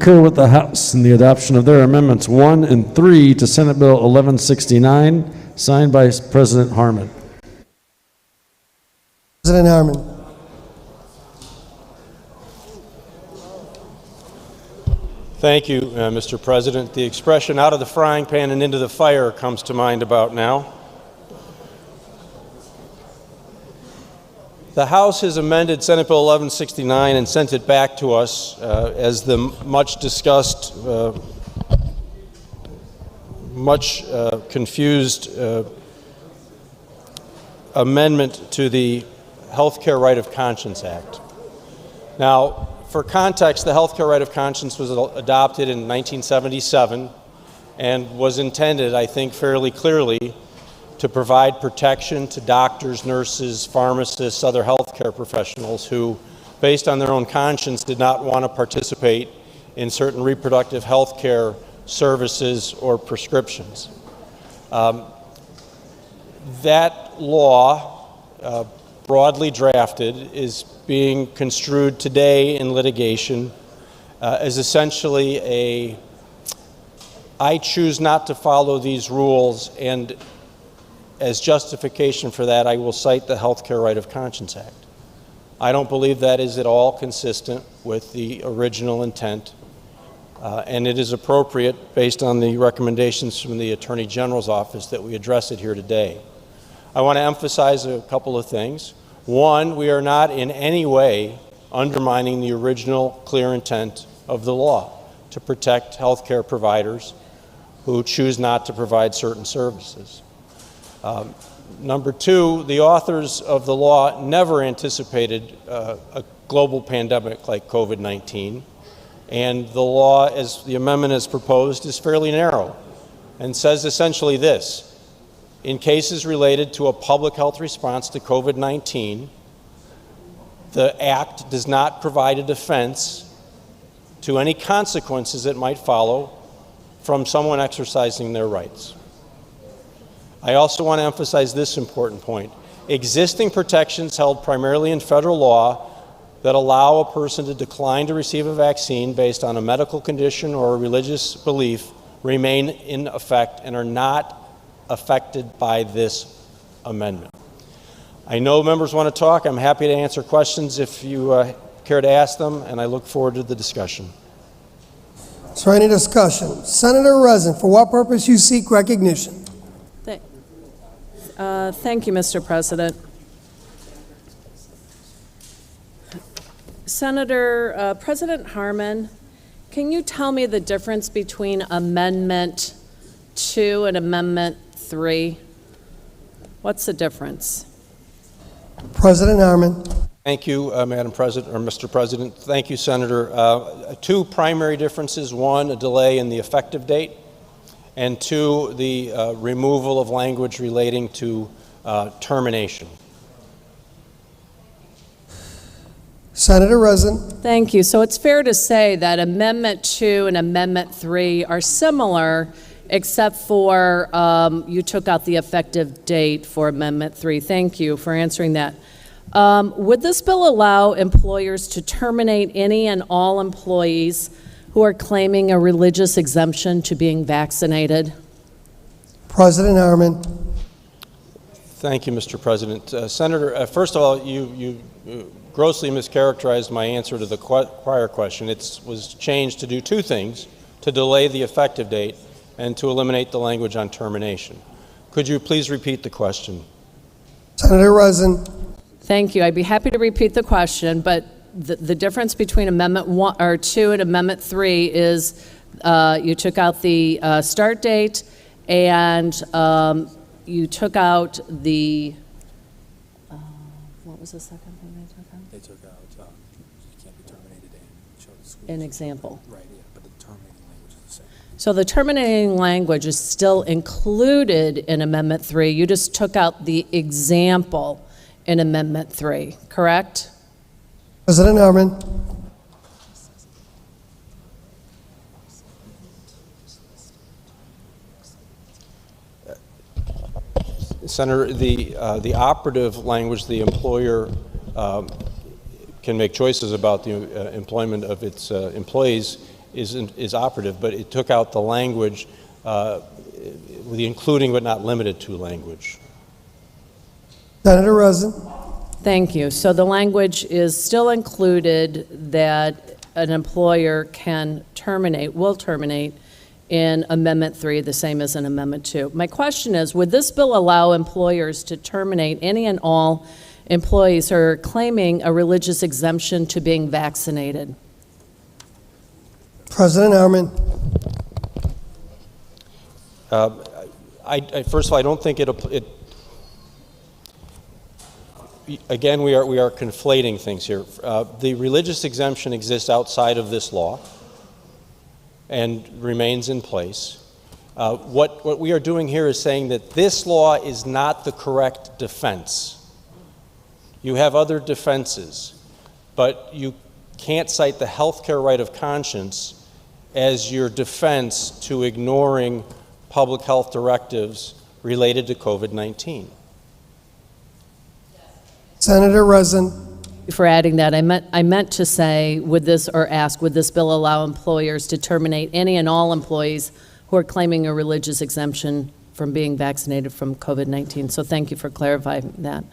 concur with the House in the adoption of their Amendments 1 and 3 to Senate Bill 1169, signed by President Harmon. President Harmon. Thank you, Mr. President. The expression out of the frying pan and into the fire comes to mind about now. The House has amended Senate Bill 1169 and sent it back to us as the much discussed, much confused amendment to the Healthcare Right of Conscience Act. Now, for context, the Healthcare Right of Conscience was adopted in 1977 and was intended, I think, fairly clearly to provide protection to doctors, nurses, pharmacists, other healthcare professionals who, based on their own conscience, did not want to participate in certain reproductive health care services or prescriptions. That law, broadly drafted, is being construed today in litigation as essentially I choose not to follow these rules, and as justification for that, I will cite the Healthcare Right of Conscience Act. I don't believe that is at all consistent with the original intent, and it is appropriate, based on the recommendations from the Attorney General's office, that we address it here today. I want to emphasize a couple of things. One, we are not in any way undermining the original clear intent of the law to protect healthcare providers who choose not to provide certain services. Number two, the authors of the law never anticipated a global pandemic like COVID-19, and the law, as the amendment is proposed, is fairly narrow and says essentially this: in cases related to a public health response to COVID-19, the Act does not provide a defense to any consequences that might follow from someone exercising their rights. I also want to emphasize this important point. Existing protections held primarily in federal law that allow a person to decline to receive a vaccine based on a medical condition or a religious belief remain in effect and are not affected by this amendment. I know members want to talk. I'm happy to answer questions if you care to ask them, and I look forward to the discussion. Is there any discussion? Senator Resin, for what purpose you seek recognition? Thank you, Mr. President. Senator, President Harmon, can you tell me the difference between Amendment 2 and Amendment 3? What's the difference? President Harmon. Thank you, Madam President, or Mr. President. Thank you, Senator. Two primary differences: one, a delay in the effective date, and two, the removal of language relating to termination. Senator Resin. Thank you. So it's fair to say that Amendment 2 and Amendment 3 are similar, except for you took out the effective date for Amendment 3. Thank you for answering that. Would this bill allow employers to terminate any and all employees who are claiming a religious exemption to being vaccinated? President Harmon. Thank you, Mr. President. Senator, first of all, you grossly mischaracterized my answer to the prior question. It was changed to do two things: to delay the effective date and to eliminate the language on termination. Could you please repeat the question? Senator Resin. Thank you. I'd be happy to repeat the question, but the difference between Amendment 2 and Amendment 3 is you took out the start date, and you took out the, what was the second thing they took out? They took out, you can't be terminated and show the school. An example. Right, yeah, but the terminating language is the same. So the terminating language is still included in Amendment 3. You just took out the example in Amendment 3, correct? President Harmon. Senator, the operative language, the employer can make choices about the employment of its employees, is operative, but it took out the language, the including but not limited to language. Senator Rosen. Thank you. So the language is still included that an employer will terminate in Amendment 3, the same as in Amendment 2. My question is, would this bill allow employers to terminate any and all employees who are claiming a religious exemption to being vaccinated? President Harmon. First of all, I don't think again, we are conflating things here. The religious exemption exists outside of this law and remains in place. What we are doing here is saying that this law is not the correct defense. You have other defenses, but you can't cite the healthcare right of conscience as your defense to ignoring public health directives related to COVID-19. Senator Rosen. Thank you for adding that. I meant to say, would this bill allow employers to terminate any and all employees who are claiming a religious exemption from being vaccinated from COVID-19? So thank you for clarifying that.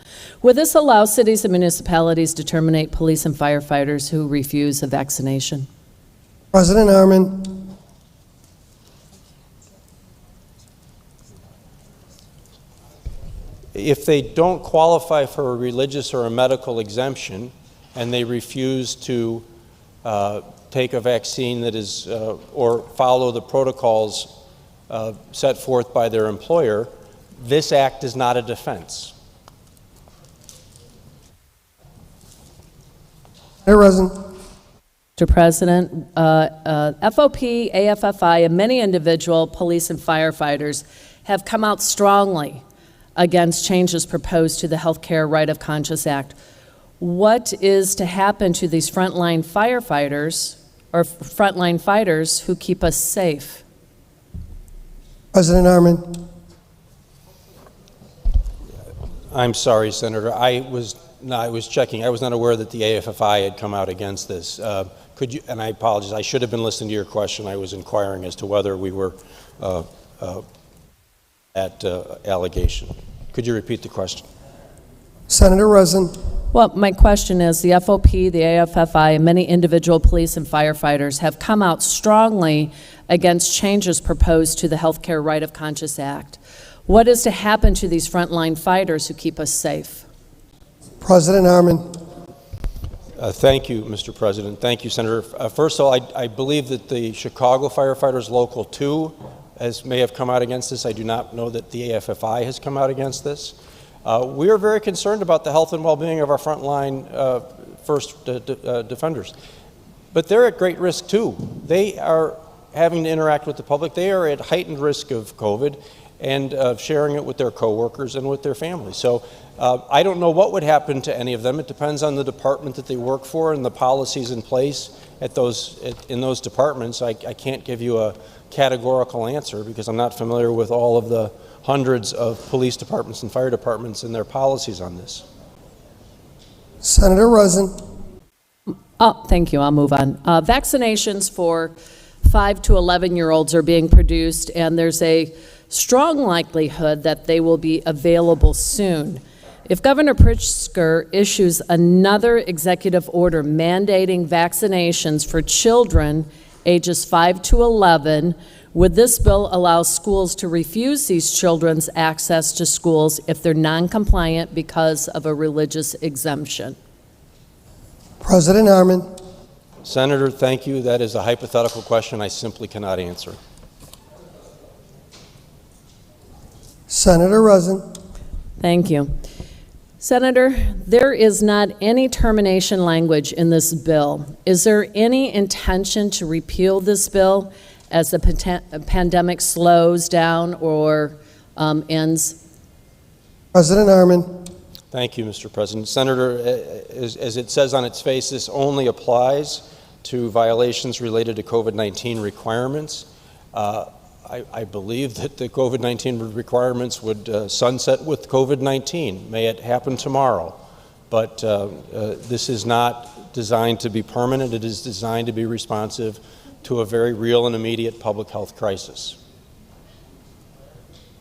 Would this allow cities and municipalities to terminate police and firefighters who refuse a vaccination? President Harmon. If they don't qualify for a religious or a medical exemption and they refuse to take a vaccine that is or follow the protocols set forth by their employer, this act is not a defense. Senator Rosen. Mr. President, FOP, AFFI, and many individual police and firefighters have come out strongly against changes proposed to the Healthcare Right of Conscience Act. What is to happen to these frontline firefighters or frontline fighters who keep us safe? President Harmon. I'm sorry, Senator. I was checking. I was not aware that the AFFI had come out against this. Could you? And I apologize. I should have been listening to your question. I was inquiring as to whether we were at allegation. Could you repeat the question? Senator Rosen. Well, my question is, the FOP, the AFFI, and many individual police and firefighters have come out strongly against changes proposed to the Healthcare Right of Conscience Act. What is to happen to these frontline fighters who keep us safe? President Harmon. Thank you, Mr. President. Thank you, Senator. First of all, I believe that the Chicago Firefighters Local 2 may have come out against this. I do not know that the AFFI has come out against this. We are very concerned about the health and well-being of our frontline first defenders. But they're at great risk too. They are having to interact with the public. They are at heightened risk of COVID and of sharing it with their coworkers and with their families. So I don't know what would happen to any of them. It depends on the department that they work for and the policies in place in those departments. I can't give you a categorical answer because I'm not familiar with all of the hundreds of police departments and fire departments and their policies on this. Senator Rosen. Oh, thank you. I'll move on. Vaccinations for 5 to 11-year-olds are being produced, and there's a strong likelihood that they will be available soon. If Governor Pritzker issues another executive order mandating vaccinations for children ages 5 to 11, would this bill allow schools to refuse these children's access to schools if they're non-compliant because of a religious exemption? President Harmon. Senator, thank you. That is a hypothetical question I simply cannot answer. Senator Rosen. Thank you. Senator, there is not any termination language in this bill. Is there any intention to repeal this bill as the pandemic slows down or ends? President Harmon. Thank you, Mr. President. Senator, as it says on its face, this only applies to violations related to COVID-19 requirements. I believe that the COVID-19 requirements would sunset with COVID-19. May it happen tomorrow. But this is not designed to be permanent. It is designed to be responsive to a very real and immediate public health crisis.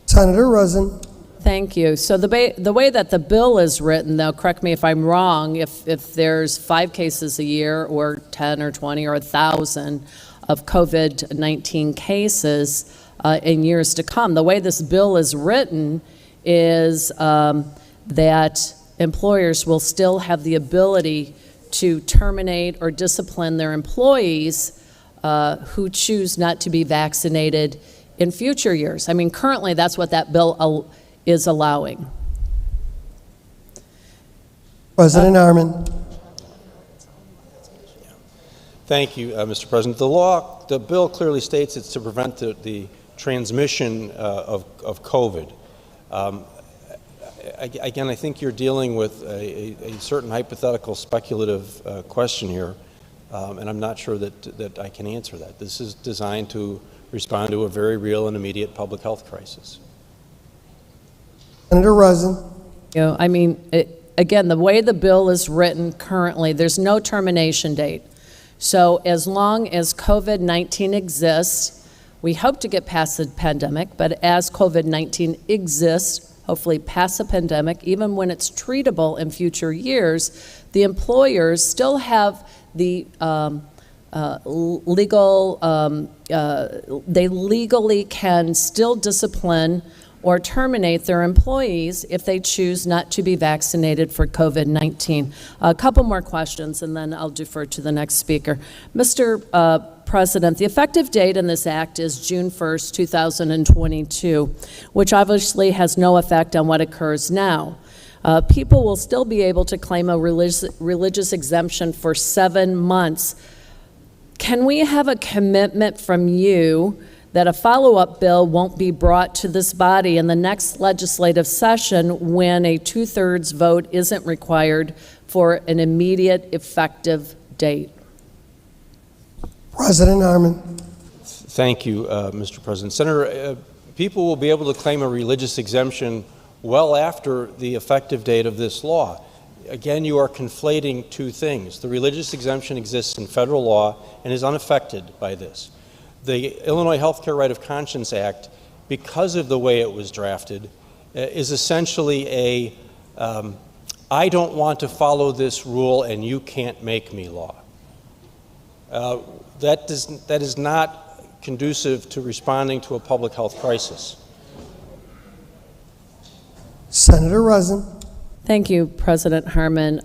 Senator Rosen. Thank you. So the way that the bill is written, though, correct me if I'm wrong, if there's 5 cases a year or 10 or 20 or 1,000 of COVID-19 cases in years to come, the way this bill is written is that employers will still have the ability to terminate or discipline their employees who choose not to be vaccinated in future years. I mean, currently that's what that bill is allowing. President Harmon. Thank you, Mr. President. The bill clearly states it's to prevent the transmission of COVID. Again, I think you're dealing with a certain hypothetical speculative question here, and I'm not sure that I can answer that. This is designed to respond to a very real and immediate public health crisis. Senator Rosen. I mean, again, the way the bill is written currently, there's no termination date. So as long as COVID-19 exists, we hope to get past the pandemic, but as COVID-19 exists, hopefully past the pandemic, even when it's treatable in future years, the employers still have the they legally can still discipline or terminate their employees if they choose not to be vaccinated for COVID-19. A couple more questions, and then I'll defer to the next speaker. Mr. President, the effective date in this act is June 1st, 2022, which obviously has no effect on what occurs now. People will still be able to claim a religious exemption for 7 months. Can we have a commitment from you that a follow-up bill won't be brought to this body in the next legislative session when a 2/3 vote isn't required for an immediate effective date? President Harmon. Thank you, Mr. President. Senator, people will be able to claim a religious exemption well after the effective date of this law. Again, you are conflating two things. The religious exemption exists in federal law and is unaffected by this. The Illinois Healthcare Right of Conscience Act, because of the way it was drafted, is essentially a I don't want to follow this rule and you can't make me law. That is not conducive to responding to a public health crisis. Senator Rosen. Thank you, President Harmon.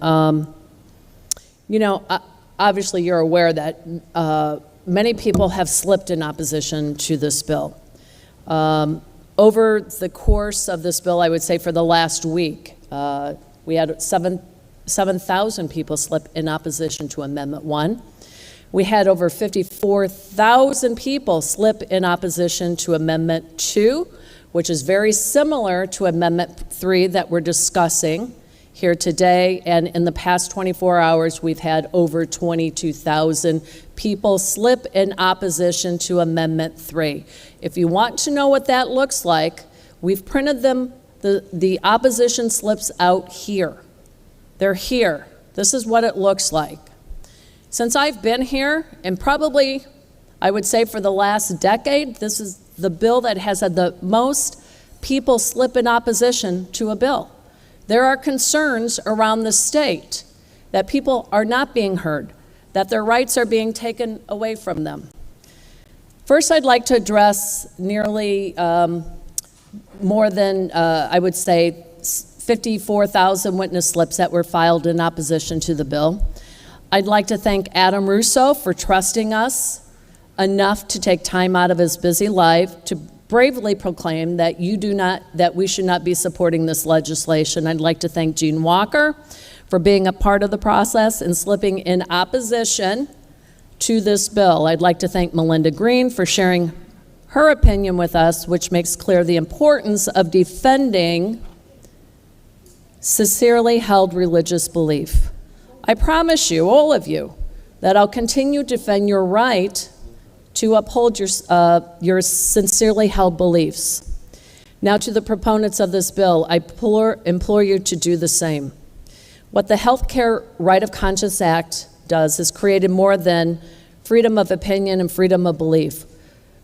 You know, obviously you're aware that many people have slipped in opposition to this bill. Over the course of this bill, I would say for the last week, we had 7,000 people slip in opposition to Amendment 1. We had over 54,000 people slip in opposition to Amendment 2, which is very similar to Amendment 3 that we're discussing here today. And in the past 24 hours, we've had over 22,000 people slip in opposition to Amendment 3. If you want to know what that looks like, we've printed them, the opposition slips out here. They're here. This is what it looks like. Since I've been here, and probably I would say for the last decade, this is the bill that has had the most people slip in opposition to a bill. There are concerns around the state that people are not being heard, that their rights are being taken away from them. First, I'd like to address nearly more than, I would say, 54,000 witness slips that were filed in opposition to the bill. I'd like to thank Adam Russo for trusting us enough to take time out of his busy life to bravely proclaim that we should not be supporting this legislation. I'd like to thank Gene Walker for being a part of the process and slipping in opposition to this bill. I'd like to thank Melinda Green for sharing her opinion with us, which makes clear the importance of defending sincerely held religious belief. I promise you, all of you, that I'll continue to defend your right to uphold your sincerely held beliefs. Now to the proponents of this bill, I implore you to do the same. What the Healthcare Right of Conscience Act does is created more than freedom of opinion and freedom of belief.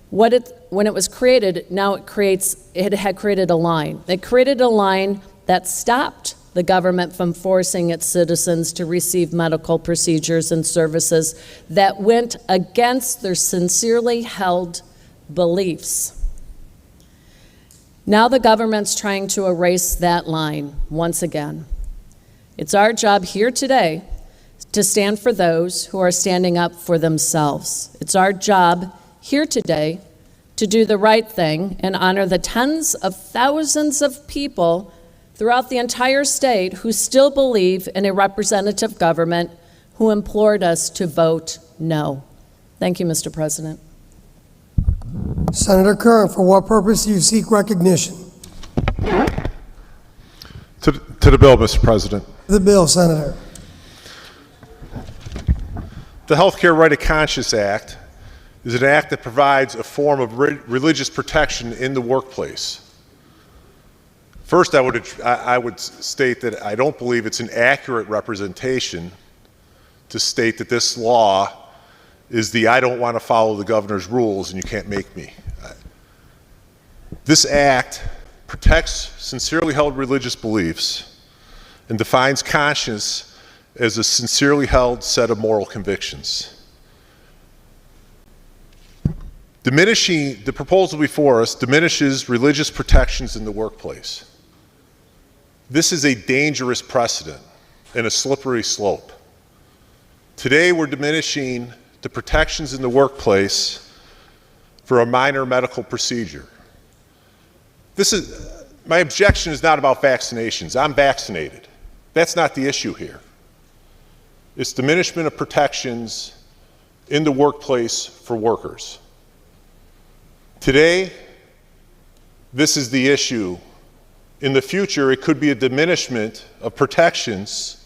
When it was created, it had created a line. It created a line that stopped the government from forcing its citizens to receive medical procedures and services that went against their sincerely held beliefs. Now the government's trying to erase that line once again. It's our job here today to stand for those who are standing up for themselves. It's our job here today to do the right thing and honor the tens of thousands of people throughout the entire state who still believe in a representative government who implored us to vote no. Thank you, Mr. President. Senator Kern, for what purpose do you seek recognition? To the bill, Mr. President. The bill, Senator. The Healthcare Right of Conscience Act is an act that provides a form of religious protection in the workplace. First, I would state that I don't believe it's an accurate representation to state that this law is the I don't want to follow the governor's rules and you can't make me. This act protects sincerely held religious beliefs and defines conscience as a sincerely held set of moral convictions. The proposal before us diminishes religious protections in the workplace. This is a dangerous precedent and a slippery slope. Today, we're diminishing the protections in the workplace for a minor medical procedure. My objection is not about vaccinations. I'm vaccinated. That's not the issue here. It's diminishment of protections in the workplace for workers. Today, this is the issue. In the future, it could be a diminishment of protections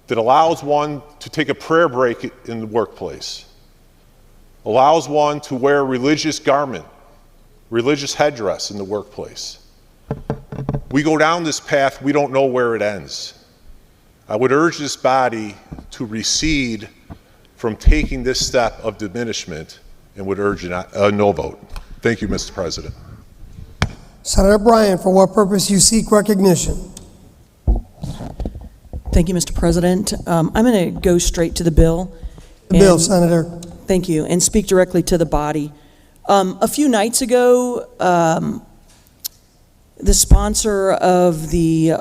that allows one to take a prayer break in the workplace, allows one to wear a religious garment, religious headdress in the workplace. We go down this path, we don't know where it ends. I would urge this body to recede from taking this step of diminishment and would urge a no vote. Thank you, Mr. President. Senator Bryan, for what purpose you seek recognition? Thank you, Mr. President. I'm going to go straight to the bill. The bill, Senator. Thank you, and speak directly to the body. A few nights ago, the sponsor of the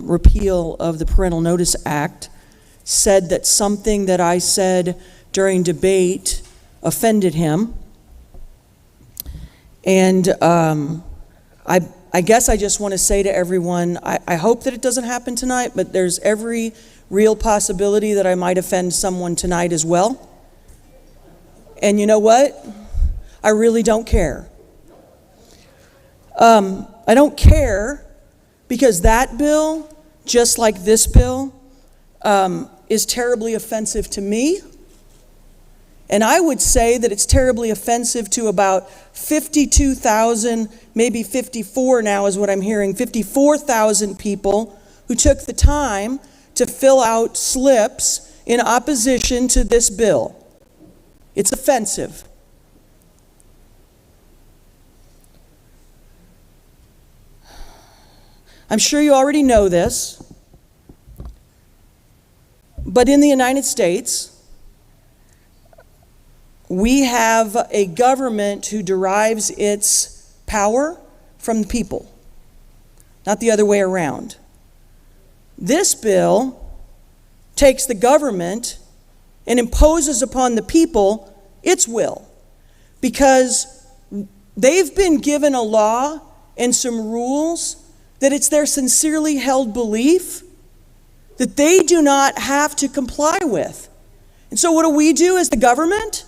repeal of the Parental Notice Act said that something that I said during debate offended him. And I guess I just want to say to everyone, I hope that it doesn't happen tonight, but there's every real possibility that I might offend someone tonight as well. And you know what? I really don't care. I don't care because that bill, just like this bill, is terribly offensive to me. And I would say that it's terribly offensive to about 52,000, maybe 54 now is what I'm hearing, 54,000 people who took the time to fill out slips in opposition to this bill. It's offensive. I'm sure you already know this, but in the United States, we have a government who derives its power from the people, not the other way around. This bill takes the government and imposes upon the people its will because they've been given a law and some rules that it's their sincerely held belief that they do not have to comply with. And so what do we do as the government?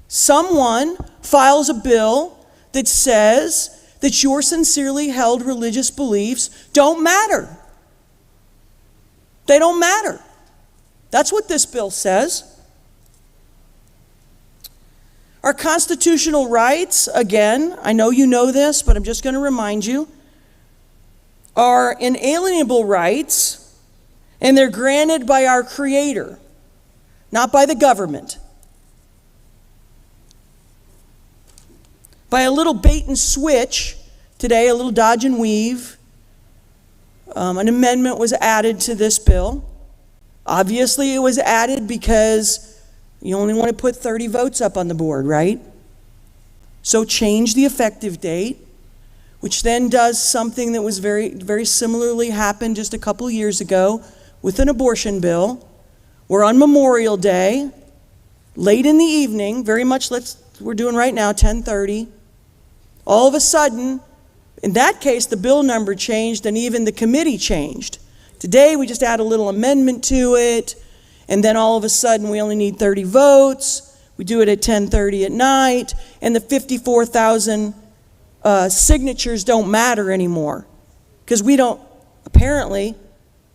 Someone files a bill that says that your sincerely held religious beliefs don't matter. They don't matter. That's what this bill says. Our constitutional rights, again, I know you know this, but I'm just going to remind you, are inalienable rights, and they're granted by our Creator, not by the government. by a little bait and switch today, a little dodge and weave, an amendment was added to this bill. Obviously, it was added because you only want to put 30 votes up on the board, right? So change the effective date, which then does something that was very, very similarly happened just a couple years ago with an abortion bill, where on Memorial Day, late in the evening, very much we're doing right now, 10:30, all of a sudden, in that case, the bill number changed and even the committee changed. Today, we just add a little amendment to it, and then all of a sudden, we only need 30 votes. We do it at 10:30 at night, and the 54,000 signatures don't matter anymore. Because we don't, apparently,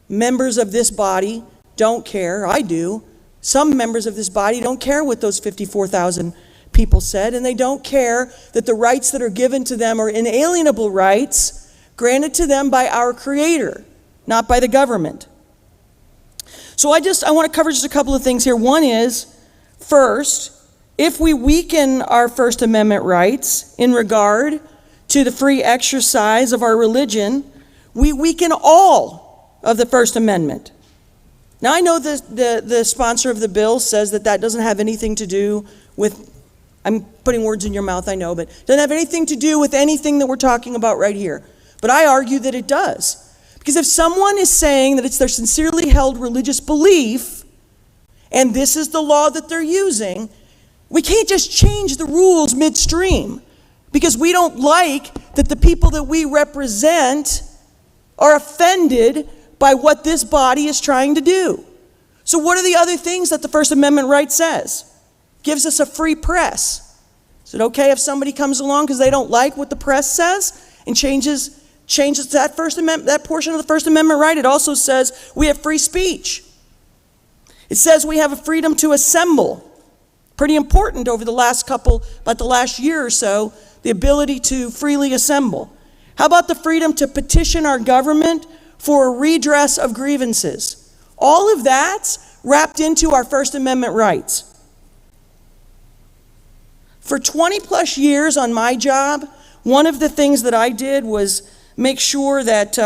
members of this body don't care. I do. Some members of this body don't care what those 54,000 people said, and they don't care that the rights that are given to them are inalienable rights granted to them by our Creator, not by the government. So I want to cover just a couple of things here. One is, first, if we weaken our First Amendment rights in regard to the free exercise of our religion, we weaken all of the First Amendment. Now, I know the sponsor of the bill says that doesn't have anything to do with, I'm putting words in your mouth, I know, but doesn't have anything to do with anything that we're talking about right here. But I argue that it does. Because if someone is saying that it's their sincerely held religious belief, and this is the law that they're using, we can't just change the rules midstream. Because we don't like that the people that we represent are offended by what this body is trying to do. So what are the other things that the First Amendment right says? Gives us a free press. Is it okay if somebody comes along because they don't like what the press says and changes that First Amendment, that portion of the First Amendment right? It also says we have free speech. It says we have a freedom to assemble. Pretty important over the last year or so, the ability to freely assemble. How about the freedom to petition our government for a redress of grievances? All of that's wrapped into our First Amendment rights. For 20 plus years on my job, one of the things that I did was make sure that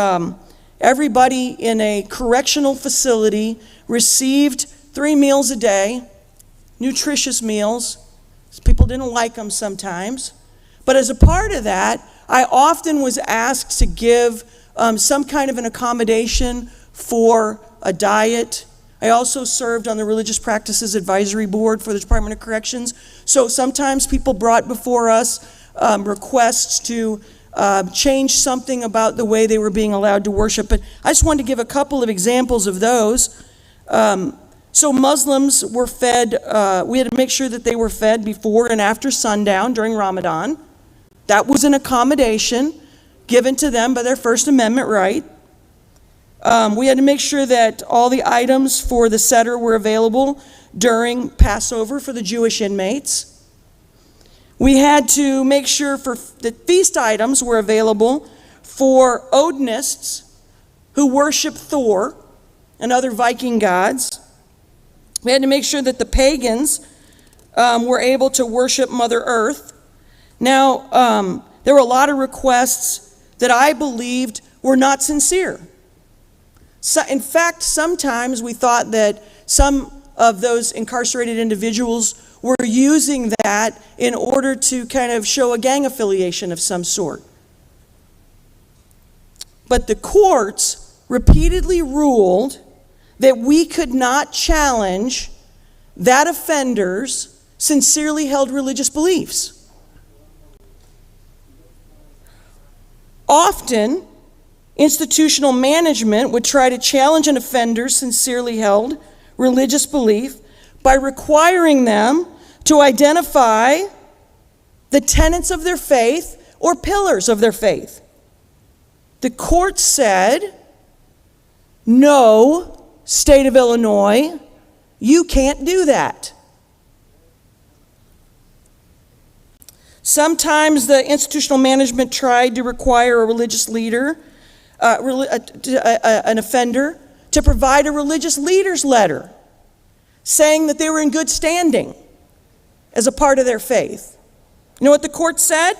everybody in a correctional facility received 3 meals a day, nutritious meals. People didn't like them sometimes. But as a part of that, I often was asked to give some kind of an accommodation for a diet. I also served on the Religious Practices Advisory Board for the Department of Corrections. So sometimes people brought before us requests to change something about the way they were being allowed to worship. But I just wanted to give a couple of examples of those. So Muslims were fed, we had to make sure that they were fed before and after sundown during Ramadan. That was an accommodation given to them by their First Amendment right. We had to make sure that all the items for the Seder were available during Passover for the Jewish inmates. We had to make sure that feast items were available for Odinists who worship Thor and other Viking gods. We had to make sure that the pagans were able to worship Mother Earth. Now, there were a lot of requests that I believed were not sincere. So, in fact, sometimes we thought that some of those incarcerated individuals were using that in order to kind of show a gang affiliation of some sort. But the courts repeatedly ruled that we could not challenge that offender's sincerely held religious beliefs. Often, institutional management would try to challenge an offender's sincerely held religious belief by requiring them to identify the tenets of their faith or pillars of their faith. The court said, no, state of Illinois, you can't do that. Sometimes the institutional management tried to require a religious leader, an offender, to provide a religious leader's letter saying that they were in good standing as a part of their faith. You know what the court said?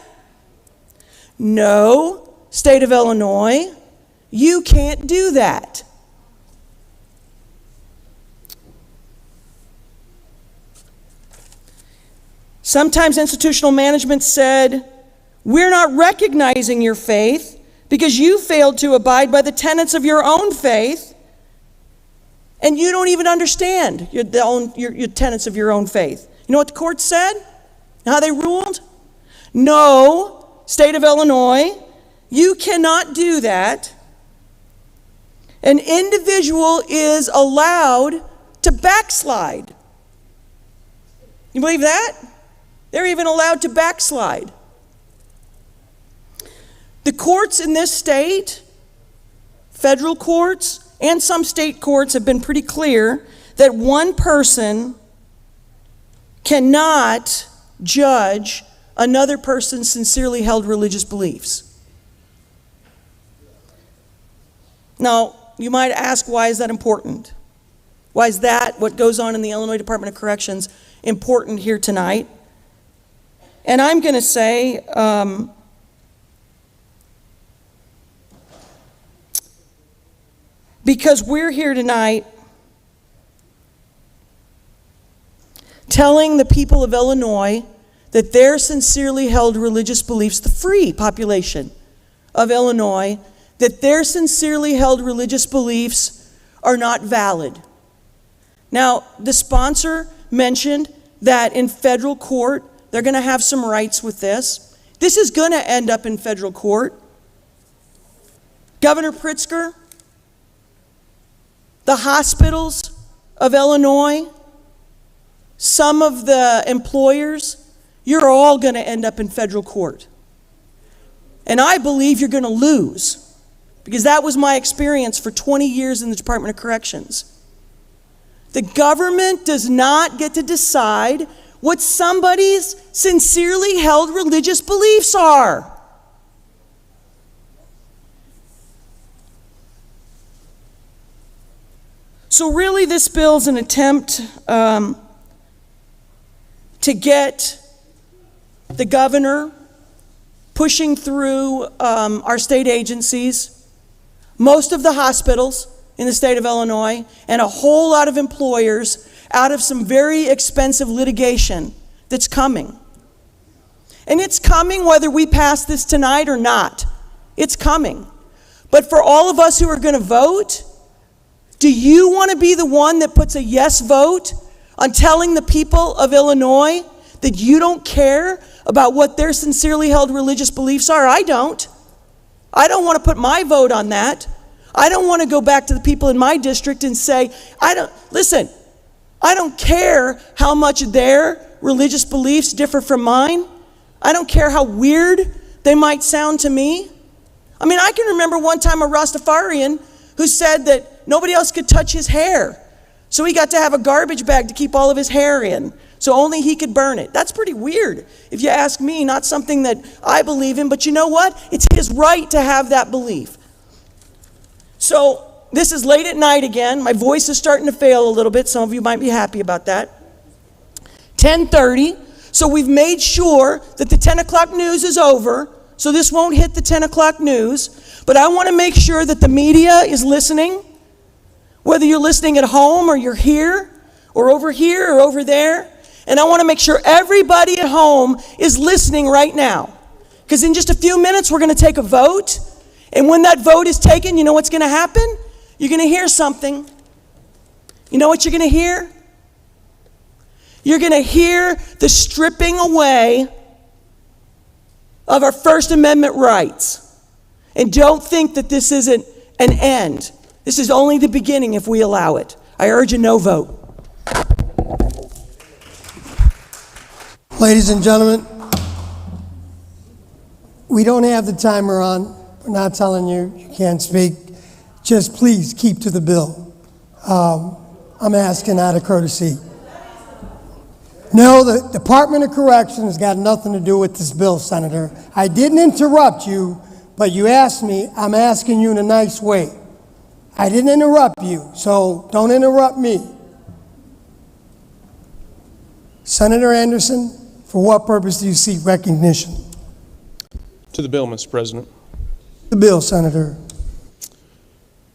No, state of Illinois, you can't do that. Sometimes institutional management said, we're not recognizing your faith because you failed to abide by the tenets of your own faith, and you don't even understand your tenets of your own faith. You know what the court said? How they ruled? No, state of Illinois, you cannot do that. An individual is allowed to backslide. You believe that? They're even allowed to backslide. The courts in this state, federal courts and some state courts, have been pretty clear that one person cannot judge another person's sincerely held religious beliefs. Now, you might ask, why is that important? Why is that, what goes on in the Illinois Department of Corrections, important here tonight? And I'm going to say, because we're here tonight telling the people of Illinois that their sincerely held religious beliefs, the free population of Illinois, that their sincerely held religious beliefs are not valid. Now, the sponsor mentioned that in federal court, they're going to have some rights with this. This is going to end up in federal court. Governor Pritzker, the hospitals of Illinois, some of the employers, you're all going to end up in federal court. And I believe you're going to lose, because that was my experience for 20 years in the Department of Corrections. The government does not get to decide what somebody's sincerely held religious beliefs are. So really, this bill's an attempt to get the governor pushing through our state agencies, most of the hospitals in the state of Illinois, and a whole lot of employers out of some very expensive litigation that's coming. And it's coming whether we pass this tonight or not. It's coming. But for all of us who are going to vote, do you want to be the one that puts a yes vote on telling the people of Illinois that you don't care about what their sincerely held religious beliefs are? I don't. I don't want to put my vote on that. I don't want to go back to the people in my district and say, listen, I don't care how much their religious beliefs differ from mine. I don't care how weird they might sound to me. I mean, I can remember one time a Rastafarian who said that nobody else could touch his hair. So he got to have a garbage bag to keep all of his hair in, so only he could burn it. That's pretty weird, if you ask me, not something that I believe in, but you know what? It's his right to have that belief. So this is late at night again. My voice is starting to fail a little bit. Some of you might be happy about that. 10:30. So we've made sure that the 10 o'clock news is over, so this won't hit the 10 o'clock news. But I want to make sure that the media is listening, whether you're listening at home or you're here or over there. And I want to make sure everybody at home is listening right now. Because in just a few minutes, we're going to take a vote. And when that vote is taken, you know what's going to happen? You're going to hear something. You know what you're going to hear? You're going to hear the stripping away of our First Amendment rights. And don't think that this isn't an end. This is only the beginning if we allow it. I urge a no vote. Ladies and gentlemen, we don't have the timer on. We're not telling you you can't speak. Just please keep to the bill. I'm asking out of courtesy. No, the Department of Corrections has got nothing to do with this bill, Senator. I didn't interrupt you, but you asked me. I'm asking you in a nice way. I didn't interrupt you, so don't interrupt me. Senator Anderson, For what purpose do you seek recognition? To the bill, Mr. President. The bill, Senator.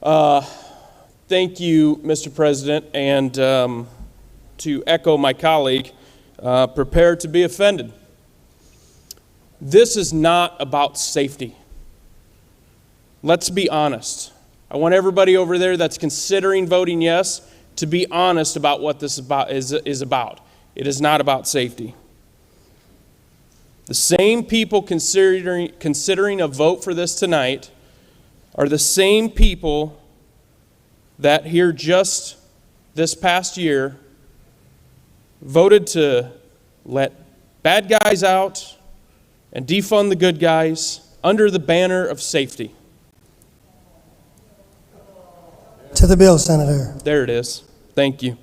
Thank you, Mr. President, and to echo my colleague, prepare to be offended. This is not about safety. Let's be honest. I want everybody over there that's considering voting yes to be honest about what this is about. It is not about safety. The same people considering a vote for this tonight are the same people that here just this past year voted to let bad guys out and defund the good guys under the banner of safety. To the bill, Senator. There it is. Thank you.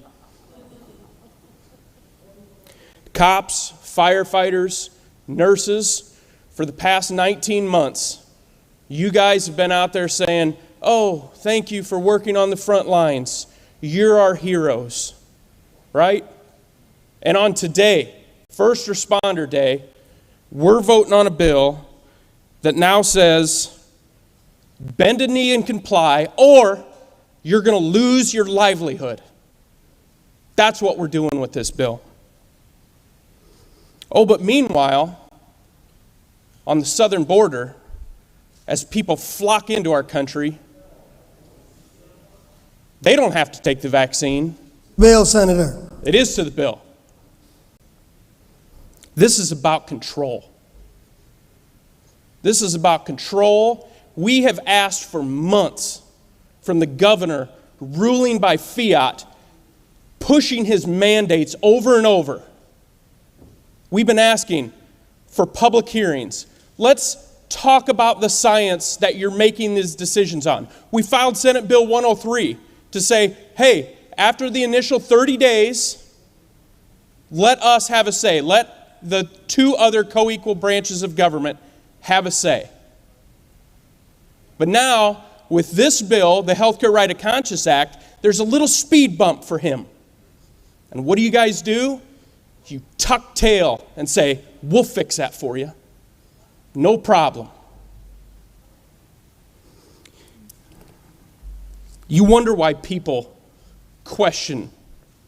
Cops, firefighters, nurses, for the past 19 months, you guys have been out there saying, oh, thank you for working on the front lines. You're our heroes, right? And on today, First Responder Day, we're voting on a bill that now says, bend a knee and comply, or you're going to lose your livelihood. That's what we're doing with this bill. Oh, but meanwhile, on the southern border, as people flock into our country, they don't have to take the vaccine. Bill, Senator. It is to the bill. This is about control. This is about control. We have asked for months from the governor, ruling by fiat, pushing his mandates over and over. We've been asking for public hearings. Let's talk about the science that you're making these decisions on. We filed Senate Bill 103 to say, hey, after the initial 30 days, let us have a say. Let the two other co-equal branches of government have a say. But now, with this bill, the Healthcare Right of Conscience Act, there's a little speed bump for him. And what do you guys do? You tuck tail and say, we'll fix that for you. No problem. You wonder why people question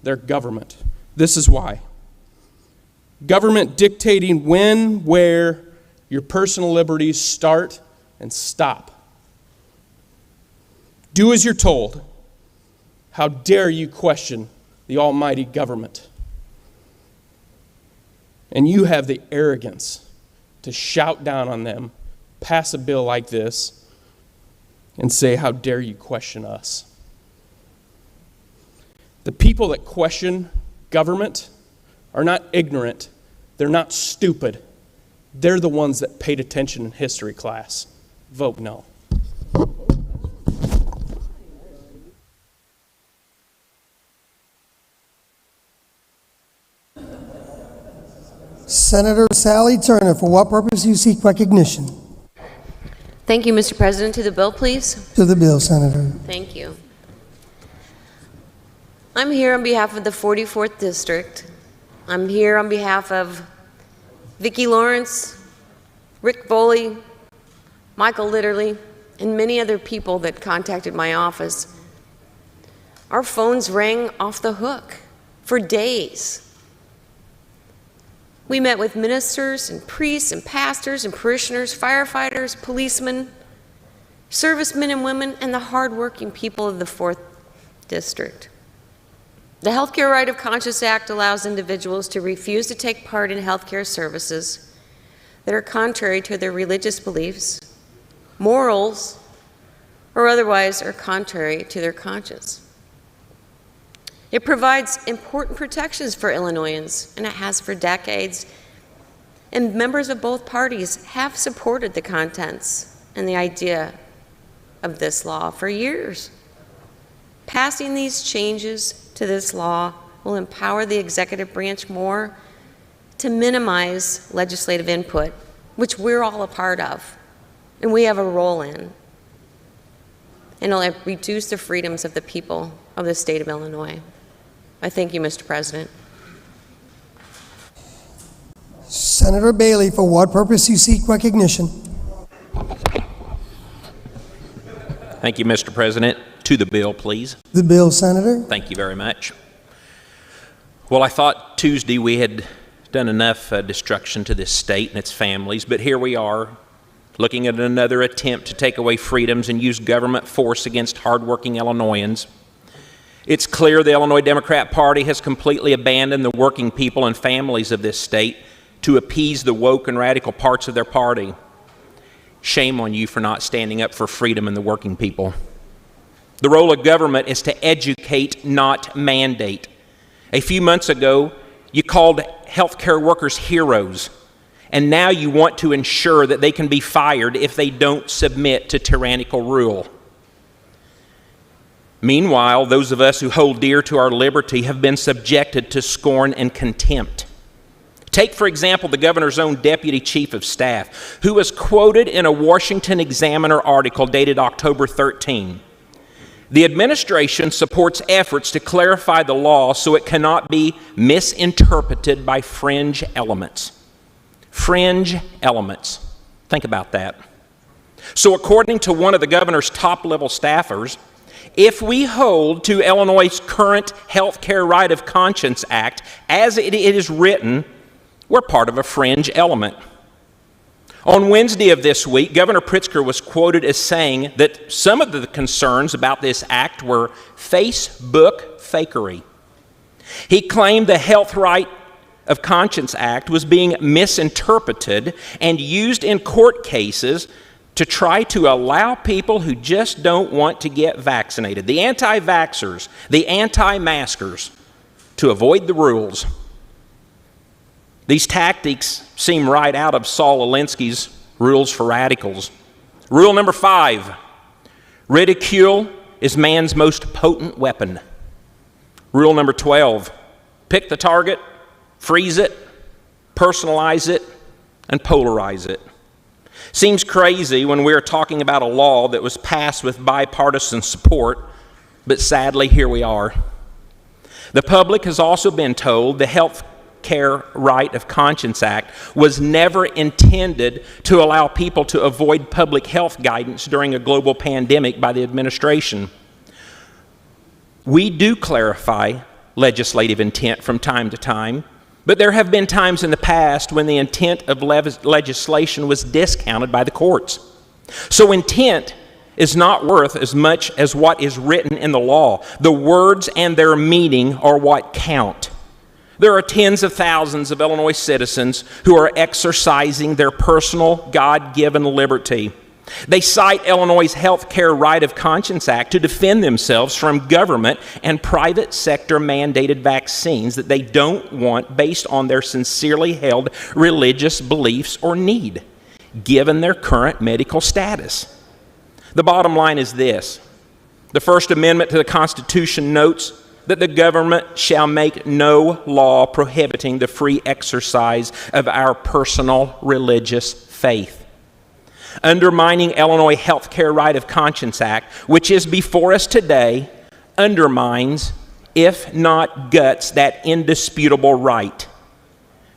their government. This is why. Government dictating when, where your personal liberties start and stop. Do as you're told. How dare you question the almighty government? And you have the arrogance to shout down on them, pass a bill like this, and say, how dare you question us? The people that question government are not ignorant. They're not stupid. They're the ones that paid attention in history class. Vote no. Senator Sally Turner, for what purpose do you seek recognition? Thank you, Mr. President. To the bill, please. To the bill, Senator. Thank you. I'm here on behalf of the 44th District. I'm here on behalf of Vicki Lawrence, Rick Foley, Michael Litterly, and many other people that contacted my office. Our phones rang off the hook for days. We met with ministers and priests and pastors and parishioners, firefighters, policemen, servicemen and women, and the hardworking people of the 4th District. The Healthcare Right of Conscience Act allows individuals to refuse to take part in healthcare services that are contrary to their religious beliefs, morals, or otherwise are contrary to their conscience. It provides important protections for Illinoisans, and it has for decades. And members of both parties have supported the contents and the idea of this law for years. Passing these changes to this law will empower the executive branch more to minimize legislative input, which we're all a part of, and we have a role in. And it'll reduce the freedoms of the people of the state of Illinois. I thank you, Mr. President. Senator Bailey, for what purpose you seek recognition? Thank you, Mr. President. To the bill, please. The bill, Senator. Thank you very much. Well, I thought Tuesday we had done enough destruction to this state and its families, but here we are, looking at another attempt to take away freedoms and use government force against hardworking Illinoisans. It's clear the Illinois Democrat Party has completely abandoned the working people and families of this state to appease the woke and radical parts of their party. Shame on you for not standing up for freedom and the working people. The role of government is to educate, not mandate. A few months ago, you called healthcare workers heroes, and now you want to ensure that they can be fired if they don't submit to tyrannical rule. Meanwhile, those of us who hold dear to our liberty have been subjected to scorn and contempt. Take, for example, the governor's own deputy chief of staff, who was quoted in a Washington Examiner article dated October 13. The administration supports efforts to clarify the law so it cannot be misinterpreted by fringe elements. Fringe elements. Think about that. So according to one of the governor's top-level staffers, if we hold to Illinois' current Health Care Right of Conscience Act as it is written, we're part of a fringe element. On Wednesday of this week, Governor Pritzker was quoted as saying that some of the concerns about this act were Facebook fakery. He claimed the Health Right of Conscience Act was being misinterpreted and used in court cases to try to allow people who just don't want to get vaccinated, the anti-vaxxers, the anti-maskers, to avoid the rules. These tactics seem right out of Saul Alinsky's Rules for Radicals. Rule number 5, ridicule is man's most potent weapon. Rule number 12, pick the target, freeze it, personalize it, and polarize it. Seems crazy when we're talking about a law that was passed with bipartisan support, but sadly, here we are. The public has also been told the Health Care Right of Conscience Act was never intended to allow people to avoid public health guidance during a global pandemic by the administration. We do clarify legislative intent from time to time, but there have been times in the past when the intent of legislation was discounted by the courts. So intent is not worth as much as what is written in the law. The words and their meaning are what count. There are tens of thousands of Illinois citizens who are exercising their personal God-given liberty. They cite Illinois' Health Care Right of Conscience Act to defend themselves from government and private sector mandated vaccines that they don't want based on their sincerely held religious beliefs or need, given their current medical status. The bottom line is this. The First Amendment to the Constitution notes that the government shall make no law prohibiting the free exercise of our personal religious faith. Undermining Illinois Health Care Right of Conscience Act, which is before us today, undermines, if not guts, that indisputable right.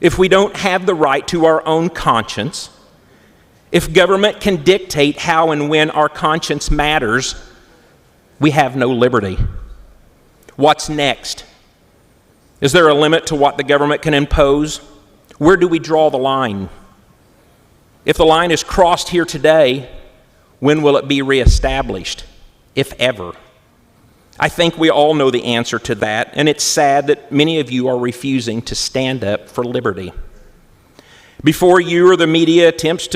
If we don't have the right to our own conscience, if government can dictate how and when our conscience matters, we have no liberty. What's next? Is there a limit to what the government can impose? Where do we draw the line? If the line is crossed here today, when will it be reestablished, if ever? I think we all know the answer to that, and it's sad that many of you are refusing to stand up for liberty. Before you or the media paint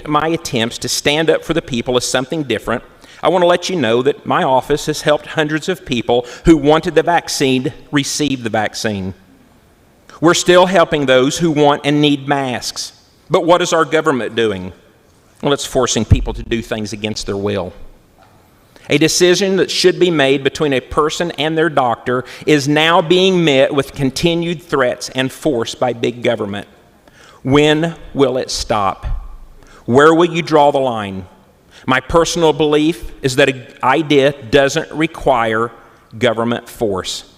my attempts to stand up for the people as something different, I want to let you know that my office has helped hundreds of people who wanted the vaccine receive the vaccine. We're still helping those who want and need masks. But what is our government doing? Well, it's forcing people to do things against their will. A decision that should be made between a person and their doctor is now being met with continued threats and force by big government. When will it stop? Where will you draw the line? My personal belief is that an idea doesn't require government force.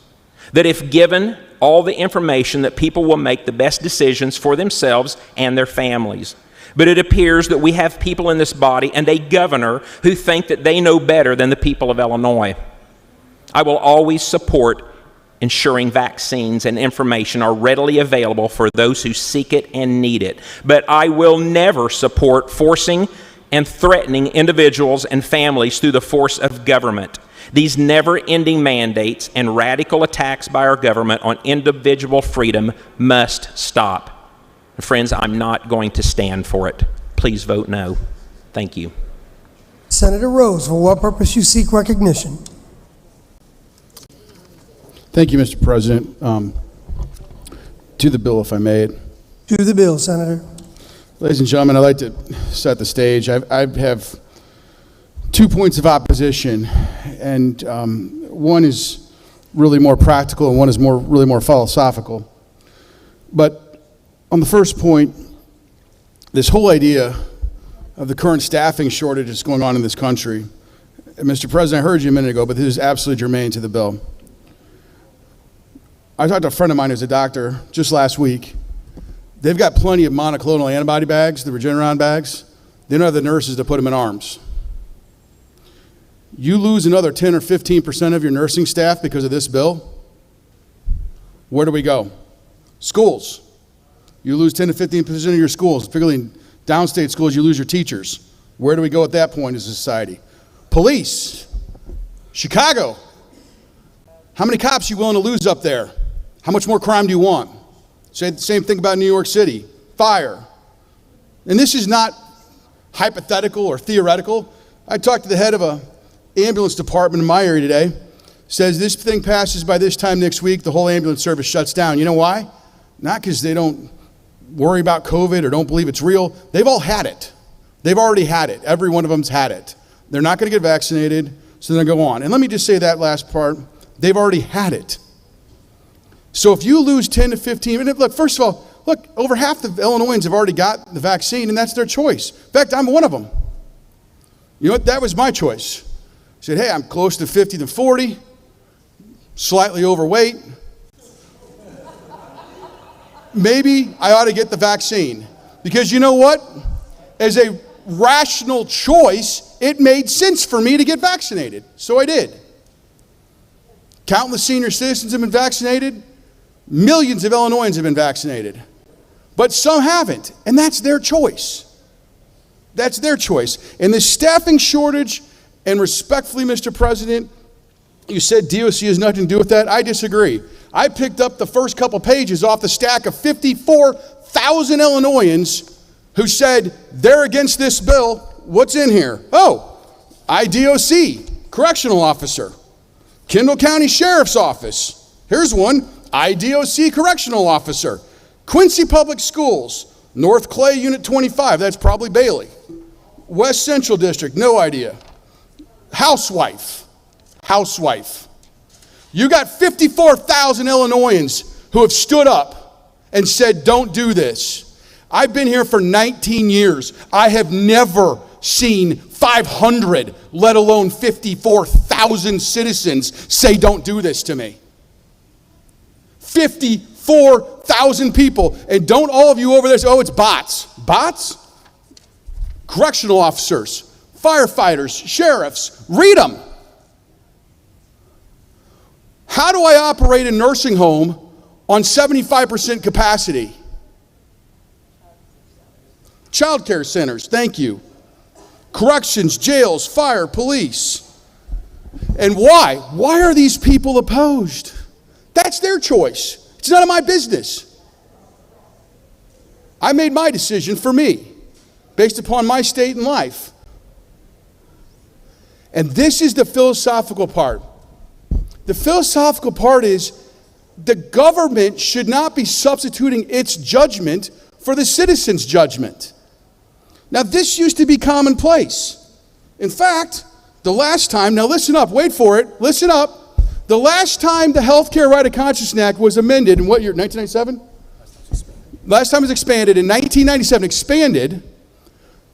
that if given all the information, that people will make the best decisions for themselves and their families. But it appears that we have people in this body and a governor who think that they know better than the people of Illinois. I will always support ensuring vaccines and information are readily available for those who seek it and need it. But I will never support forcing and threatening individuals and families through the force of government. These never-ending mandates and radical attacks by our government on individual freedom must stop. Friends, I'm not going to stand for it. Please vote no. Thank you. Senator Rose, for what purpose you seek recognition? Thank you, Mr. President. To the bill, if I may. To the bill, Senator. Ladies and gentlemen, I'd like to set the stage. I have 2 points of opposition, and one is really more practical and one is really more philosophical. But on the first point, this whole idea of the current staffing shortage that's going on in this country, and Mr. President, I heard you a minute ago, but this is absolutely germane to the bill. I talked to a friend of mine who's a doctor just last week. They've got plenty of monoclonal antibody bags, the Regeneron bags. They don't have the nurses to put them in arms. You lose another 10 or 15% of your nursing staff because of this bill, where do we go? Schools. You lose 10 to 15% of your schools, particularly in downstate schools, you lose your teachers. Where do we go at that point as a society? Police. Chicago. How many cops are you willing to lose up there? How much more crime do you want? Say the same thing about New York City. Fire. And this is not hypothetical or theoretical. I talked to the head of an ambulance department in my area today. Says this thing passes by this time next week, the whole ambulance service shuts down. You know why? Not because they don't worry about COVID or don't believe it's real. They've all had it. They've already had it. Every one of them's had it. They're not going to get vaccinated, so they're going to go on. And let me just say that last part. They've already had it. So if you lose 10 to 15, and look, first of all, look, over half the Illinoisans have already got the vaccine, and that's their choice. In fact, I'm one of them. You know what? That was my choice. I said, hey, I'm close to 50 to 40, slightly overweight. Maybe I ought to get the vaccine. Because you know what? As a rational choice, it made sense for me to get vaccinated. So I did. Countless senior citizens have been vaccinated. Millions of Illinoisans have been vaccinated. But some haven't, and that's their choice. That's their choice. And the staffing shortage, and respectfully, Mr. President, you said DOC has nothing to do with that. I disagree. I picked up the first couple pages off the stack of 54,000 Illinoisans who said they're against this bill. What's in here? Oh, IDOC, correctional officer. Kendall County Sheriff's Office. Here's one, IDOC correctional officer. Quincy Public Schools, North Clay Unit 25, that's probably Bailey. West Central District, no idea. Housewife. You got 54,000 Illinoisans who have stood up and said, don't do this. I've been here for 19 years. I have never seen 500, let alone 54,000 citizens say, don't do this to me. 54,000 people. And don't all of you over there say, oh, it's bots. Bots? Correctional officers, firefighters, sheriffs, read them. How do I operate a nursing home on 75% capacity? Child care centers, thank you. Corrections, jails, fire, police. And why? Why are these people opposed? That's their choice. It's none of my business. I made my decision for me, based upon my state and life. And this is the philosophical part. The philosophical part is the government should not be substituting its judgment for the citizen's judgment. Now, this used to be commonplace. In fact, the last time, now listen up, wait for it, listen up. The last time the Healthcare Right of Conscience Act was amended, in what year, 1997? Last time it was expanded, in 1997, expanded.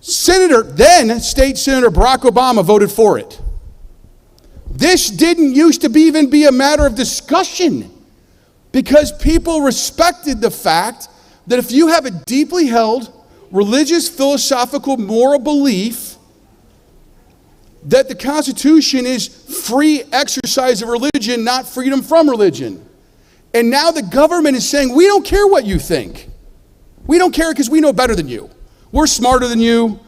Then State Senator Barack Obama voted for it. This didn't used to even be a matter of discussion because people respected the fact that if you have a deeply held religious, philosophical, moral belief that the Constitution is free exercise of religion, not freedom from religion. And now the government is saying, we don't care what you think. We don't care because we know better than you. We're smarter than you.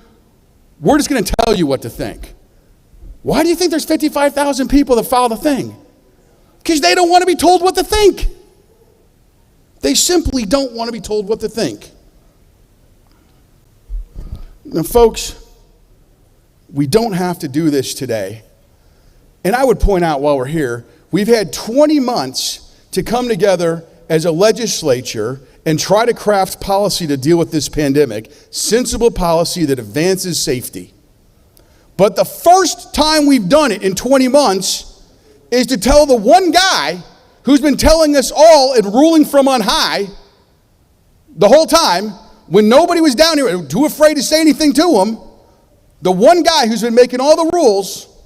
We're just going to tell you what to think. Why do you think there's 55,000 people that file the thing? Because they don't want to be told what to think. They simply don't want to be told what to think. Now, folks, we don't have to do this today. And I would point out while we're here, we've had 20 months to come together as a legislature and try to craft policy to deal with this pandemic, sensible policy that advances safety. But the first time we've done it in 20 months is to tell the one guy who's been telling us all and ruling from on high the whole time, when nobody was down here, too afraid to say anything to him, the one guy who's been making all the rules,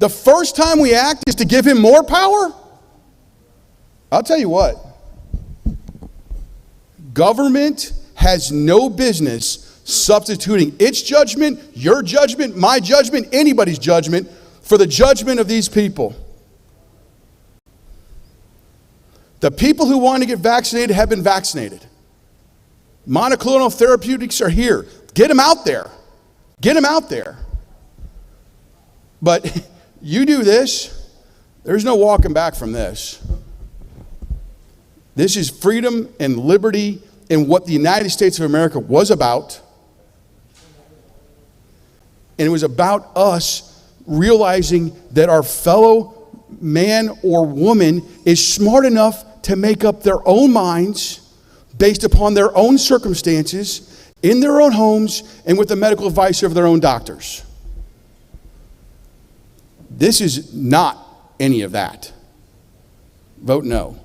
the first time we act is to give him more power? I'll tell you what. Government has no business substituting its judgment, your judgment, my judgment, anybody's judgment, for the judgment of these people. The people who want to get vaccinated have been vaccinated. Monoclonal therapeutics are here. Get them out there. Get them out there. But you do this, there's no walking back from this. This is freedom and liberty and what the United States of America was about. And it was about us realizing that our fellow man or woman is smart enough to make up their own minds based upon their own circumstances, in their own homes, and with the medical advice of their own doctors. This is not any of that. Vote no.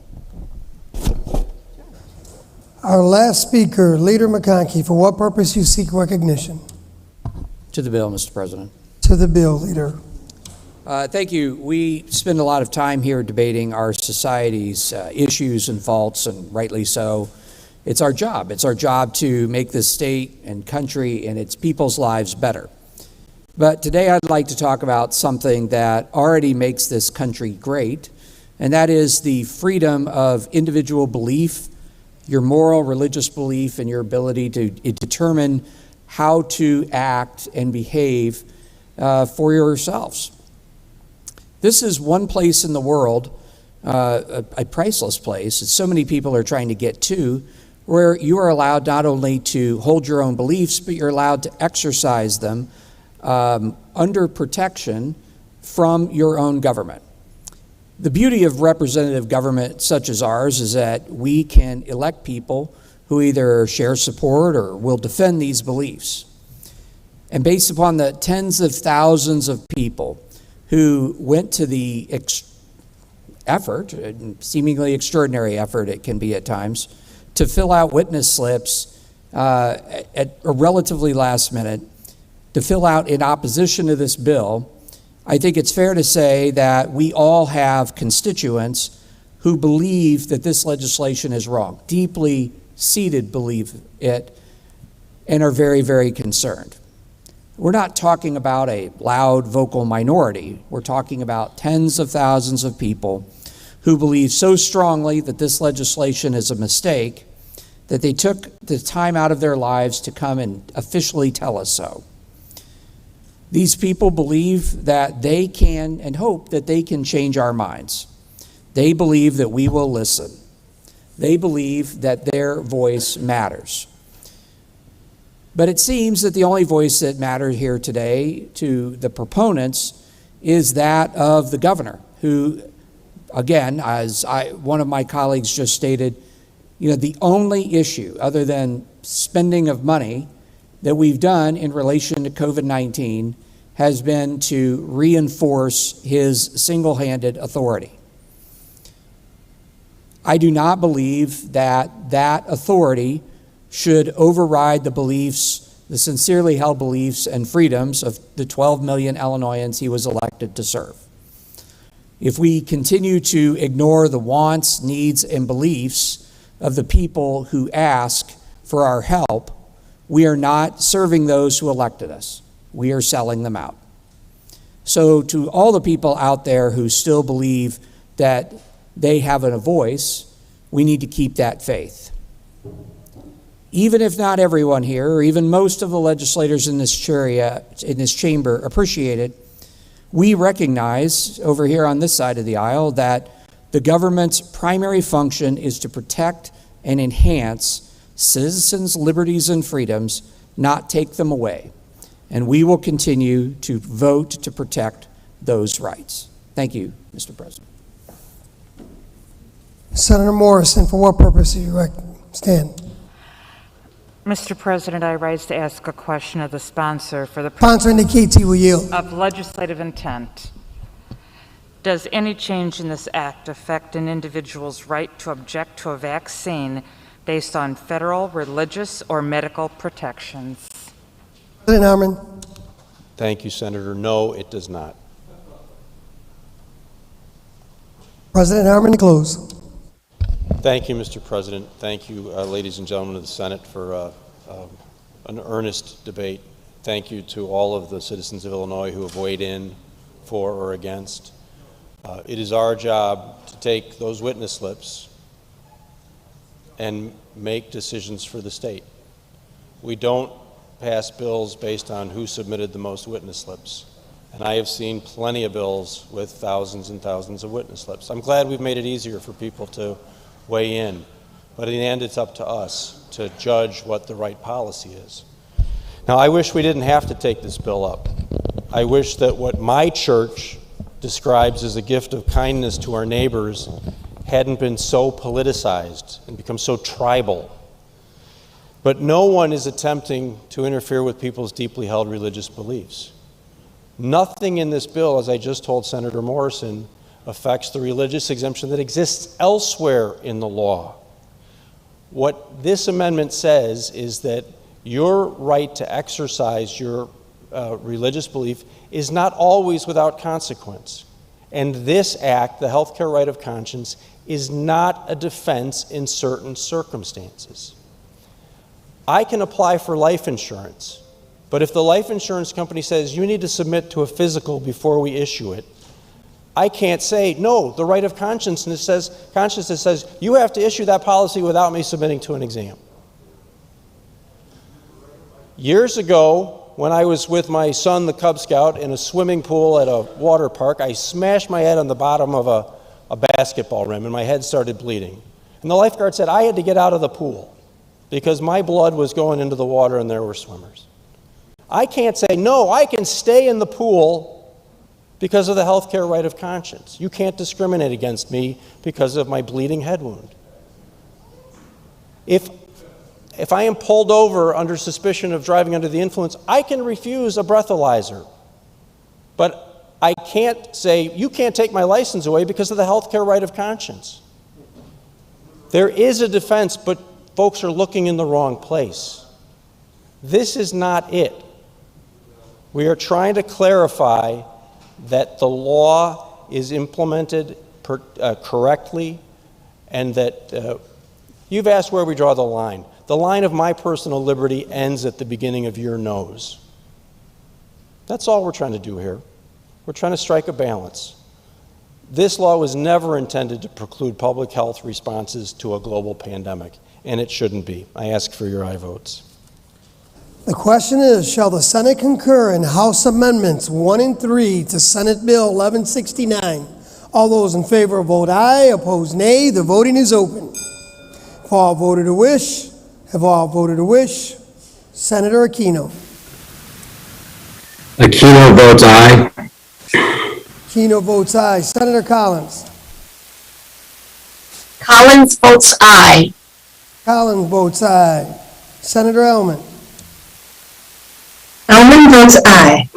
Our last speaker, Leader McConkey, for what purpose you seek recognition? To the bill, Mr. President. To the bill, Leader. Thank you. We spend a lot of time here debating our society's issues and faults, and rightly so. It's our job. It's our job to make this state and country and its people's lives better. But today I'd like to talk about something that already makes this country great, and that is the freedom of individual belief, your moral, religious belief, and your ability to determine how to act and behave for yourselves. This is one place in the world, a priceless place, that so many people are trying to get to, where you are allowed not only to hold your own beliefs, but you're allowed to exercise them under protection from your own government. The beauty of representative government such as ours is that we can elect people who either share support or will defend these beliefs. And based upon the tens of thousands of people who went to the effort, seemingly extraordinary effort it can be at times, to fill out witness slips at a relatively last minute, to fill out in opposition to this bill, I think it's fair to say that we all have constituents who believe that this legislation is wrong, deeply seated believe it, and are very, very concerned. We're not talking about a loud vocal minority. We're talking about tens of thousands of people who believe so strongly that this legislation is a mistake that they took the time out of their lives to come and officially tell us so. These people believe that they can and hope that they can change our minds. They believe that we will listen. They believe that their voice matters. But it seems that the only voice that matters here today to the proponents is that of the governor, who, again, as one of my colleagues just stated, the only issue other than spending of money that we've done in relation to COVID-19 has been to reinforce his single-handed authority. I do not believe that that authority should override the beliefs, the sincerely held beliefs and freedoms of the 12 million Illinoisans he was elected to serve. If we continue to ignore the wants, needs, and beliefs of the people who ask for our help, we are not serving those who elected us. We are selling them out. So to all the people out there who still believe that they have a voice, we need to keep that faith. Even if not everyone here, or even most of the legislators in this chamber appreciate it, we recognize over here on this side of the aisle that the government's primary function is to protect and enhance citizens' liberties and freedoms, not take them away. And we will continue to vote to protect those rights. Thank you, Mr. President. Senator Morrison, for what purpose do you stand? Mr. President, I rise to ask a question of the sponsor for the Sponsor indicates he will yield. of legislative intent. Does any change in this act affect an individual's right to object to a vaccine based on federal, religious, or medical protections? President Harmon. Thank you, Senator. No, it does not. President Harmon to close. Thank you, Mr. President. Thank you, ladies and gentlemen of the Senate, for an earnest debate. Thank you to all of the citizens of Illinois who have weighed in for or against. It is our job to take those witness slips and make decisions for the state. We don't pass bills based on who submitted the most witness slips. And I have seen plenty of bills with thousands and thousands of witness slips. I'm glad we've made it easier for people to weigh in. But in the end, it's up to us to judge what the right policy is. Now, I wish we didn't have to take this bill up. I wish that what my church describes as a gift of kindness to our neighbors hadn't been so politicized and become so tribal. But no one is attempting to interfere with people's deeply held religious beliefs. Nothing in this bill, as I just told Senator Morrison, affects the religious exemption that exists elsewhere in the law. What this amendment says is that your right to exercise your religious belief is not always without consequence. And this act, the healthcare right of conscience, is not a defense in certain circumstances. I can apply for life insurance, but if the life insurance company says you need to submit to a physical before we issue it, I can't say, no, the right of consciousness says you have to issue that policy without me submitting to an exam. Years ago, when I was with my son, the Cub Scout, in a swimming pool at a water park, I smashed my head on the bottom of a basketball rim and my head started bleeding. And the lifeguard said I had to get out of the pool because my blood was going into the water and there were swimmers. I can't say, no, I can stay in the pool because of the healthcare right of conscience. You can't discriminate against me because of my bleeding head wound. If I am pulled over under suspicion of driving under the influence, I can refuse a breathalyzer. But I can't say, you can't take my license away because of the healthcare right of conscience. There is a defense, but folks are looking in the wrong place. This is not it. We are trying to clarify that the law is implemented correctly and that you've asked where we draw the line. The line of my personal liberty ends at the beginning of your nose. That's all we're trying to do here. We're trying to strike a balance. This law was never intended to preclude public health responses to a global pandemic, and it shouldn't be. I ask for your aye votes. The question is, shall the Senate concur in House Amendments 1 and 3 to Senate Bill 1169? All those in favor vote aye, opposed nay. The voting is open. If all voted a wish, have all voted a wish? Senator Aquino. Aquino votes aye. Aquino votes aye. Senator Collins. Collins votes aye. Collins votes aye. Senator Ellman. Ellman votes aye.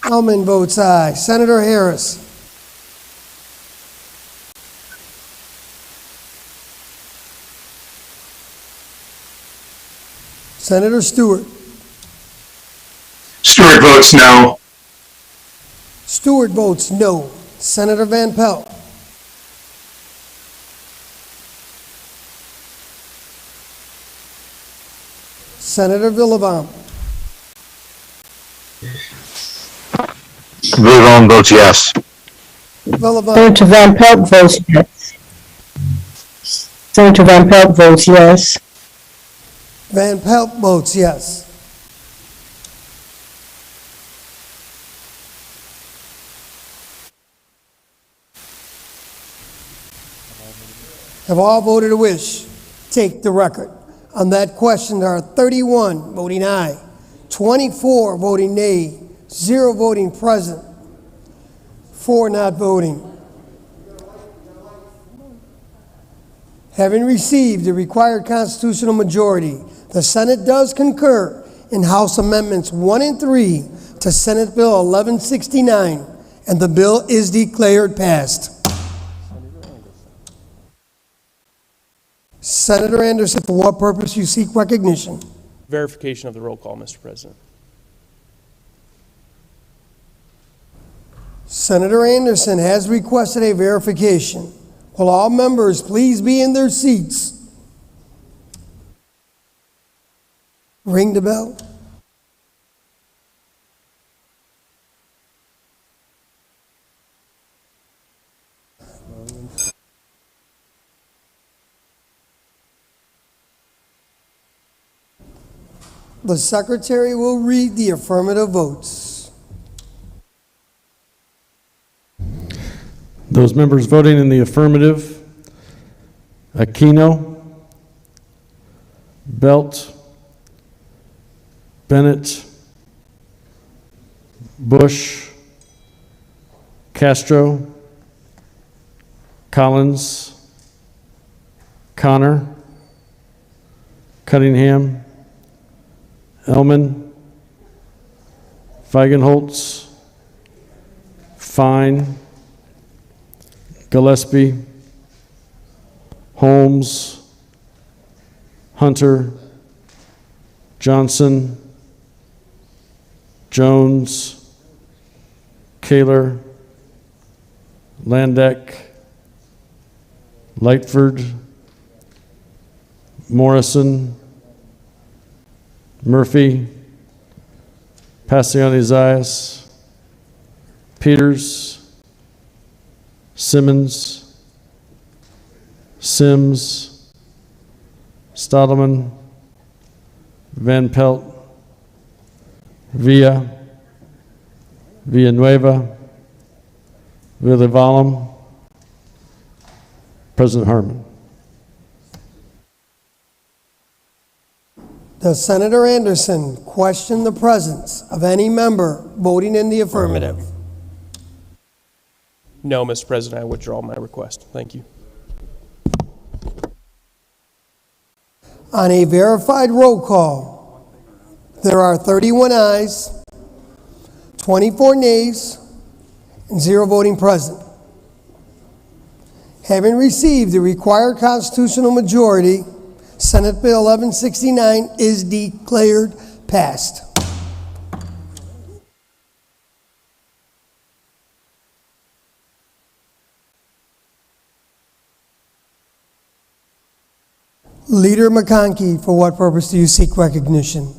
Ellman votes aye. Senator Harris. Senator Stewart. Stewart votes no. Stewart votes no. Senator Van Pelt. Senator Villalobos. Villalobos votes yes. Villalobos. Senator Van Pelt votes yes. Senator Van Pelt votes yes. Van Pelt votes yes. Have all voted a wish? Take the record. On that question, there are 31 voting aye, 24 voting nay, 0 voting present, 4 not voting. Having received the required constitutional majority, the Senate does concur in House Amendments 1 and 3 to Senate Bill 1169, and the bill is declared passed. Senator Anderson, for what purpose you seek recognition? Verification of the roll call, Mr. President. Senator Anderson has requested a verification. Will all members please be in their seats? Ring the bell. The secretary will read the affirmative votes. Those members voting in the affirmative: Aquino, Belt, Bennett, Bush, Castro, Collins, Connor, Cunningham, Ellman, Feigenholtz, Fine, Gillespie, Holmes, Hunter, Johnson, Jones, Kaler, Landeck, Lightford, Morrison, Murphy, Passione-Zayas, Peters, Simmons, Sims, Stottleman, Van Pelt, Villanueva, Villalobos, President Harmon. Does Senator Anderson question the presence of any member voting in the affirmative? No, Mr. President, I withdraw my request. Thank you. On a verified roll call, there are 31 ayes, 24 nays, and 0 voting present. Having received the required constitutional majority, Senate Bill 1169 is declared passed. Leader McConkey, for what purpose do you seek recognition?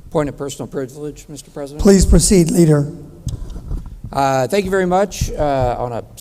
Point of personal privilege, Mr. President. Please proceed, Leader. Thank you very much. On a